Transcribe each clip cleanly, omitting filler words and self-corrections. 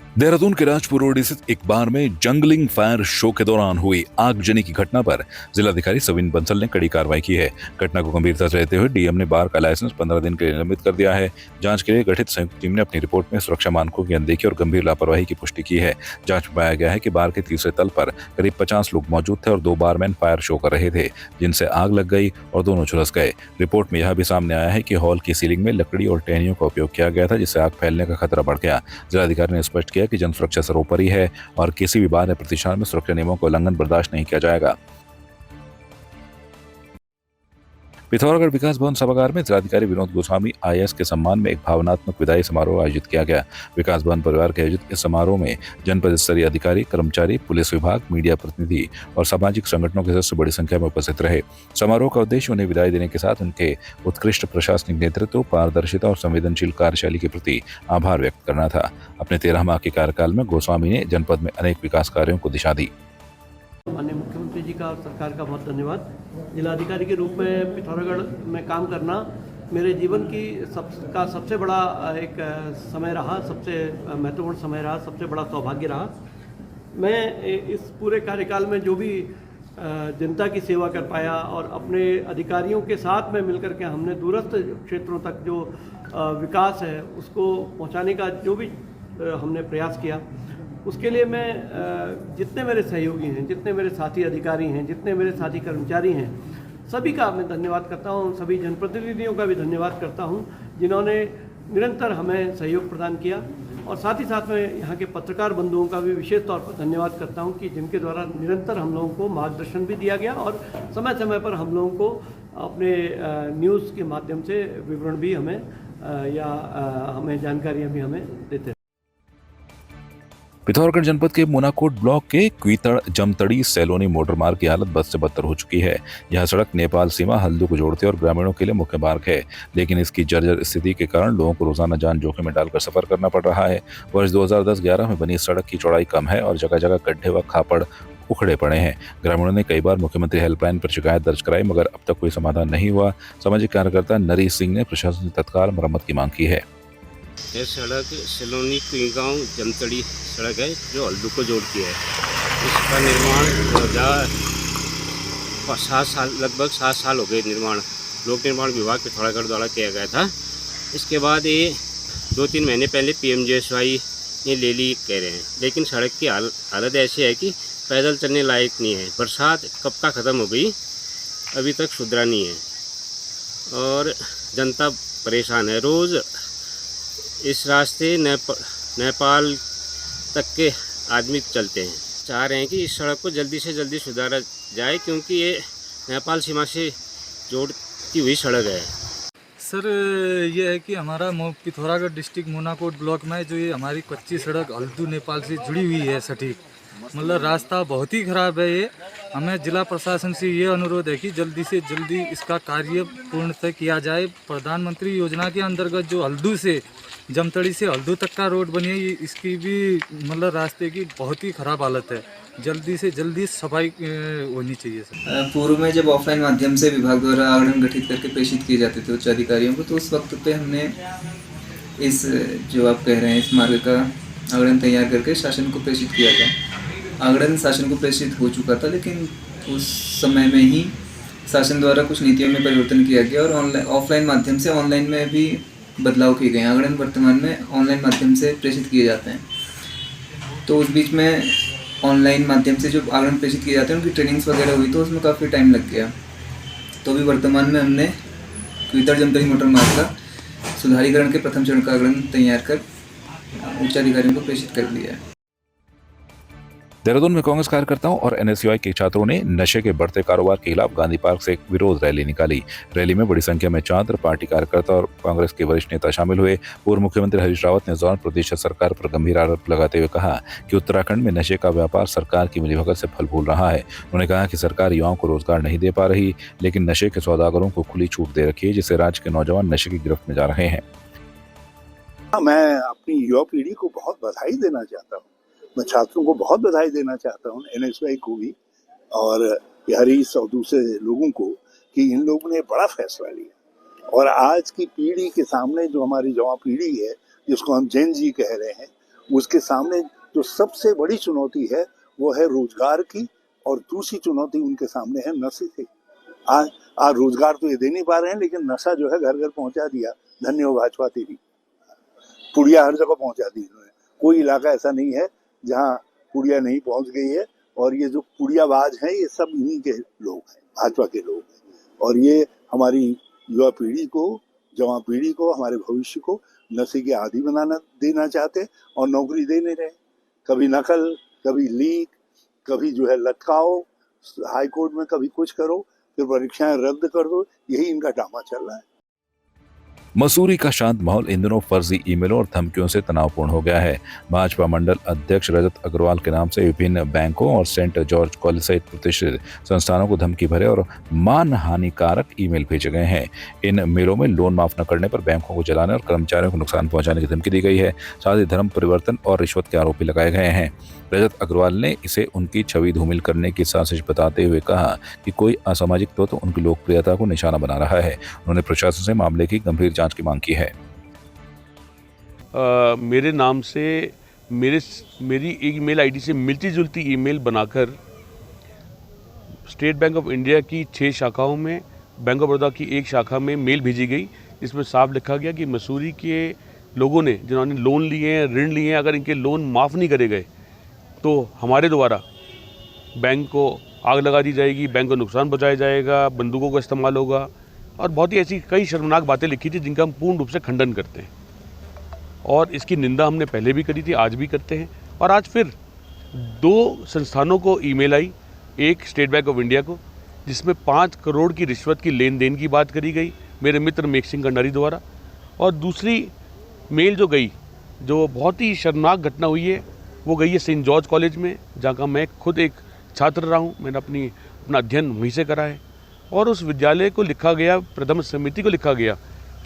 देहरादून के राजपुर रोड स्थित एक बार में जंगलिंग फायर शो के दौरान हुई आगजनी की घटना पर जिलाधिकारी सविन बंसल ने कड़ी कार्रवाई की है। घटना को गंभीरता से लेते हुए डीएम ने बार का लाइसेंस 15 दिन के लिए निलंबित कर दिया है। जांच के लिए गठित संयुक्त टीम ने अपनी रिपोर्ट में सुरक्षा मानकों की अनदेखी और गंभीर लापरवाही की पुष्टि की है। जांच में पाया गया है कि बार के तीसरे तल पर करीब 50 लोग मौजूद थे और 2 बारमैन फायर शो कर रहे थे, जिनसे आग लग गई और दोनों झुलस गए। रिपोर्ट में यह भी सामने आया है कि हॉल की सीलिंग में लकड़ी और टहनियों का उपयोग किया गया था, जिससे आग फैलने का खतरा बढ़ गया। जिलाधिकारी ने स्पष्ट किया कि जन सुरक्षा सर्वोपरि है और किसी भी बार या प्रतिष्ठान में सुरक्षा नियमों का उल्लंघन बर्दाश्त नहीं किया जाएगा। पिथौरागढ़ विकास भवन सभागार में जिलाधिकारी विनोद गोस्वामी आईएएस के सम्मान में एक भावनात्मक विदाई समारोह आयोजित किया गया। विकास भवन परिवार के आयोजित इस समारोह में जनपद स्तरीय अधिकारी, कर्मचारी, पुलिस विभाग, मीडिया प्रतिनिधि और सामाजिक संगठनों के सदस्य बड़ी संख्या में उपस्थित रहे। समारोह का उद्देश्य उन्हें विदाई देने के साथ उनके उत्कृष्ट प्रशासनिक नेतृत्व, पारदर्शिता और संवेदनशील कार्यशैली के प्रति आभार व्यक्त करना था। अपने 13 माह के कार्यकाल में गोस्वामी ने जनपद में अनेक विकास कार्यों को दिशा दी। माननीय मुख्यमंत्री जी का और सरकार का बहुत धन्यवाद। जिलाधिकारी के रूप में पिथौरागढ़ में काम करना मेरे जीवन की सबसे बड़ा एक समय रहा, सबसे महत्वपूर्ण समय रहा, सबसे बड़ा सौभाग्य रहा। मैं इस पूरे कार्यकाल में जो भी जनता की सेवा कर पाया और अपने अधिकारियों के साथ में मिलकर के हमने दूरस्थ क्षेत्रों तक जो विकास है उसको पहुंचाने का जो भी हमने प्रयास किया, उसके लिए मैं जितने मेरे सहयोगी हैं, जितने मेरे साथी अधिकारी हैं, जितने मेरे साथी कर्मचारी हैं, सभी का मैं धन्यवाद करता हूं। सभी जनप्रतिनिधियों का भी धन्यवाद करता हूं जिन्होंने निरंतर हमें सहयोग प्रदान किया, और साथ ही साथ में यहाँ के पत्रकार बंधुओं का भी विशेष तौर पर धन्यवाद करता हूं कि जिनके द्वारा निरंतर हम लोगों को मार्गदर्शन भी दिया गया और समय समय पर हम लोगों को अपने न्यूज़ के माध्यम से विवरण भी हमें हमें जानकारियाँ भी हमें देते। पिथौरागढ़ जनपद के मोनाकोट ब्लॉक के क्वीतड़ जमतड़ी सैलोनी मोटर मार्ग की हालत बद से बदतर हो चुकी है। यह सड़क नेपाल सीमा हल्दू को जोड़ती है और ग्रामीणों के लिए मुख्य मार्ग है, लेकिन इसकी जर्जर स्थिति के कारण लोगों को रोजाना जान जोखिम में डालकर सफर करना पड़ रहा है। वर्ष 2010-11 में बनी सड़क की चौड़ाई कम है और जगह जगह गड्ढे व खापड़ उखड़े पड़े हैं। ग्रामीणों ने कई बार मुख्यमंत्री हेल्पलाइन पर शिकायत दर्ज कराई, मगर अब तक कोई समाधान नहीं हुआ। सामाजिक कार्यकर्ता नरी सिंह ने प्रशासन से तत्काल मरम्मत की मांग की है। यह सड़क सैलोनी कुईगांव जमतड़ी सड़क है जो हल्दू को जोड़ती है। इसका निर्माण 2007 लगभग 7 साल हो गए। निर्माण लोक निर्माण विभाग पिथौरागढ़ द्वारा किया गया था। इसके बाद ये 2-3 महीने पहले PMGSY ने ले ली कह रहे हैं, लेकिन सड़क की हालत ऐसी है कि पैदल चलने लायक नहीं है। बरसात कब का ख़त्म हो गई, अभी तक सुधरा नहीं है और जनता परेशान है। रोज़ इस रास्ते नेपाल तक के आदमी चलते हैं। चाह रहे हैं कि इस सड़क को जल्दी से जल्दी सुधारा जाए, क्योंकि ये नेपाल सीमा से जोड़ती हुई सड़क है। सर, ये है कि हमारा पिथौरागढ़ डिस्ट्रिक्ट मोनाकोट ब्लॉक में जो ये हमारी कच्ची सड़क हल्दू नेपाल से जुड़ी हुई है, सटीक मतलब रास्ता बहुत ही ख़राब है। ये हमें जिला प्रशासन से ये अनुरोध है कि जल्दी से जल्दी इसका कार्य पूर्णतः किया जाए। प्रधानमंत्री योजना के अंतर्गत जो हल्दू से जमतड़ी से हल्दू तक का रोड बनी है, इसकी भी मतलब रास्ते की बहुत ही ख़राब हालत है। जल्दी से जल्दी सफाई होनी चाहिए सर। पूर्व में जब ऑफलाइन माध्यम से विभाग द्वारा आगरण गठित करके प्रेषित किए जाते थे उच्च अधिकारियों को, तो उस वक्त पे हमने इस जो आप कह रहे हैं इस मार्ग का आगरण तैयार करके शासन को प्रेषित किया था। आगरण शासन को प्रेषित हो चुका था, लेकिन उस समय में ही शासन द्वारा कुछ नीतियों में परिवर्तन किया गया और ऑफलाइन माध्यम से ऑनलाइन में भी बदलाव किए गए। आगरण वर्तमान में ऑनलाइन माध्यम से प्रेषित किए जाते हैं। तो उस बीच में ऑनलाइन माध्यम से जो आगरण प्रेषित किए जाते हैं उनकी ट्रेनिंग्स वगैरह हुई, तो उसमें काफ़ी टाइम लग गया। तो अभी वर्तमान में हमने क्वीतड़ जमतड़ी मोटर मार्ग का सुधारीकरण के प्रथम चरण का आगरण तैयार कर उच्च अधिकारियों को प्रेषित कर दिया है। देहरादून में कांग्रेस कार्यकर्ताओं और NSUI के छात्रों ने नशे के बढ़ते कारोबार के खिलाफ गांधी पार्क से एक विरोध रैली निकाली। रैली में बड़ी संख्या में छात्र, पार्टी कार्यकर्ता और कांग्रेस के वरिष्ठ नेता शामिल हुए। पूर्व मुख्यमंत्री हरीश रावत ने इस दौरान प्रदेश सरकार पर गंभीर आरोप लगाते हुए कहा कि उत्तराखंड में नशे का व्यापार सरकार की मिलीभगत से फल फूल रहा है। उन्होंने कहा कि सरकार युवाओं को रोजगार नहीं दे पा रही, लेकिन नशे के सौदागरों को खुली छूट दे रखी है, जिससे राज्य के नौजवान नशे की गिरफ्त में जा रहे हैं। मैं अपनी युवा पीढ़ी को बहुत बधाई देना चाहता हूँ। मैं छात्रों को बहुत बधाई देना चाहता हूँ, NSUI को भी और हरीश और दूसरे लोगों को, कि इन लोगों ने बड़ा फैसला लिया और आज की पीढ़ी के सामने जो हमारी युवा पीढ़ी है, जिसको हम जेन जी कह रहे हैं, उसके सामने जो सबसे बड़ी चुनौती है वो है रोजगार की, और दूसरी चुनौती उनके सामने है नशे की। आज रोजगार तो ये दे नहीं पा रहे हैं, लेकिन नशा जो है घर घर पहुंचा दिया। धन्य हो भाजपा तेरी, पुड़िया हर जगह पहुंचा दी इन्होंने। कोई इलाका ऐसा नहीं है जहां पुड़िया नहीं पहुंच गई है, और ये जो पुड़ियाबाज हैं ये सब इन्हीं के लोग हैं, भाजपा के लोग हैं। और ये हमारी युवा पीढ़ी को, जवान पीढ़ी को, हमारे भविष्य को नशे के आदी देना चाहते और नौकरी दे नहीं रहे। कभी नकल, कभी लीक, कभी जो है लटकाओ हाई कोर्ट में, कभी कुछ करो, फिर परीक्षाएं रद्द कर दो। यही इनका ड्रामा चल रहा है। मसूरी का शांत माहौल इन दिनों फर्जी ईमेलों और धमकियों से तनावपूर्ण हो गया है। भाजपा मंडल अध्यक्ष रजत अग्रवाल के नाम से विभिन्न बैंकों और सेंट जॉर्ज कॉलेज सहित प्रतिष्ठित संस्थानों को धमकी भरे और मानहानिकारक ईमेल भेजे गए हैं। इन मेलों में लोन माफ न करने पर बैंकों को जलाने और कर्मचारियों को नुकसान पहुंचाने की धमकी दी गई है। साथ ही धर्म परिवर्तन और रिश्वत के आरोप भी लगाए गए हैं। रजत अग्रवाल ने इसे उनकी छवि धूमिल करने की साजिश बताते हुए कहा कि कोई असामाजिक तत्व उनकी लोकप्रियता को निशाना बना रहा है। उन्होंने प्रशासन से मामले की गंभीर जांच की मांग की है। मेरे नाम से मेरी ईमेल आईडी से मिलती जुलती ईमेल बनाकर स्टेट बैंक ऑफ इंडिया की 6 शाखाओं में, बैंक ऑफ बड़ौदा की 1 शाखा में मेल भेजी गई, जिसमें साफ लिखा गया कि मसूरी के लोगों ने, जिन्होंने लोन लिए हैं, ऋण लिए हैं, अगर इनके लोन माफ़ नहीं करे गए तो हमारे द्वारा बैंक को आग लगा दी जाएगी, बैंक को नुकसान पहुंचाया जाएगा, बंदूकों का इस्तेमाल होगा, और बहुत ही ऐसी कई शर्मनाक बातें लिखी थी जिनका हम पूर्ण रूप से खंडन करते हैं। और इसकी निंदा हमने पहले भी करी थी, आज भी करते हैं। और आज फिर 2 संस्थानों को ईमेल आई, एक स्टेट बैंक ऑफ इंडिया को, जिसमें 5 करोड़ की रिश्वत की लेन देन की बात करी गई मेरे मित्र मेघ सिंह कंडारी द्वारा, और दूसरी मेल जो गई, जो बहुत ही शर्मनाक घटना हुई है, वो गई है सेंट जॉर्ज कॉलेज में, जहाँ का मैं खुद एक छात्र रहा हूँ। मैंने अपना अध्ययन वहीं से करा है। और उस विद्यालय को लिखा गया, प्रबंध समिति को लिखा गया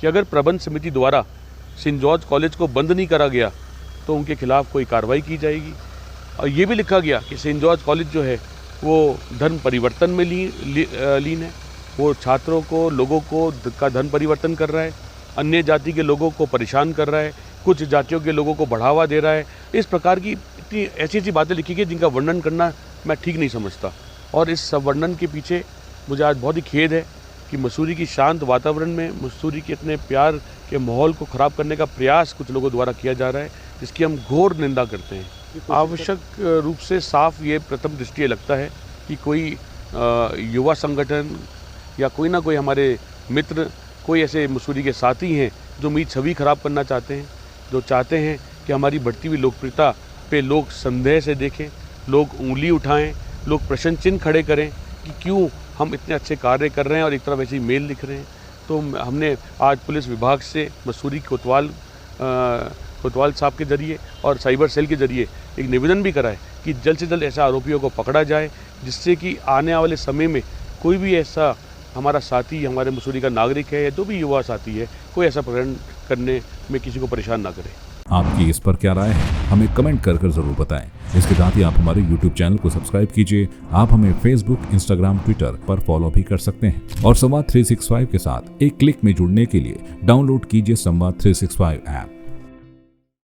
कि अगर प्रबंध समिति द्वारा सेंट जॉर्ज कॉलेज को बंद नहीं करा गया तो उनके खिलाफ कोई कार्रवाई की जाएगी। और ये भी लिखा गया कि सेंट जॉर्ज कॉलेज जो है वो धर्म परिवर्तन में लीन है, वो छात्रों को, लोगों को का धर्म परिवर्तन कर रहा है, अन्य जाति के लोगों को परेशान कर रहा है, कुछ जातियों के लोगों को बढ़ावा दे रहा है। इस प्रकार की इतनी ऐसी बातें लिखी गई जिनका वर्णन करना मैं ठीक नहीं समझता। और इस सब वर्णन के पीछे मुझे आज बहुत ही खेद है कि मसूरी की शांत वातावरण में, मसूरी के इतने प्यार के माहौल को ख़राब करने का प्रयास कुछ लोगों द्वारा किया जा रहा है, जिसकी हम घोर निंदा करते हैं। आवश्यक रूप से साफ ये प्रथम दृष्टया लगता है कि कोई युवा संगठन या कोई ना कोई हमारे मित्र, कोई ऐसे मसूरी के साथी हैं जो मेरी छवि खराब करना चाहते हैं, जो चाहते हैं कि हमारी बढ़ती हुई लोकप्रियता पे लोग संदेह से देखें, लोग उंगली उठाएं, लोग प्रश्न चिन्ह खड़े करें कि क्यों हम इतने अच्छे कार्य कर रहे हैं और एक तरफ ऐसी मेल लिख रहे हैं। तो हमने आज पुलिस विभाग से मसूरी कोतवाल साहब के जरिए और साइबर सेल के जरिए एक निवेदन भी करा है कि जल्द से जल्द ऐसे आरोपियों को पकड़ा जाए, जिससे कि आने वाले समय में कोई भी ऐसा हमारा साथी, हमारे मसूरी का नागरिक है या जो भी युवा साथी है, कोई ऐसा प्रकरण करने में किसी को परेशान ना करे। आपकी इस पर क्या राय है, हमें कमेंट कर जरूर बताएं। इसके साथ ही आप हमारे YouTube चैनल को सब्सक्राइब कीजिए। आप हमें Facebook, Instagram, Twitter पर फॉलो भी कर सकते हैं और संवाद 365 के साथ एक क्लिक में जुड़ने के लिए डाउनलोड कीजिए संवाद 365 ऐप।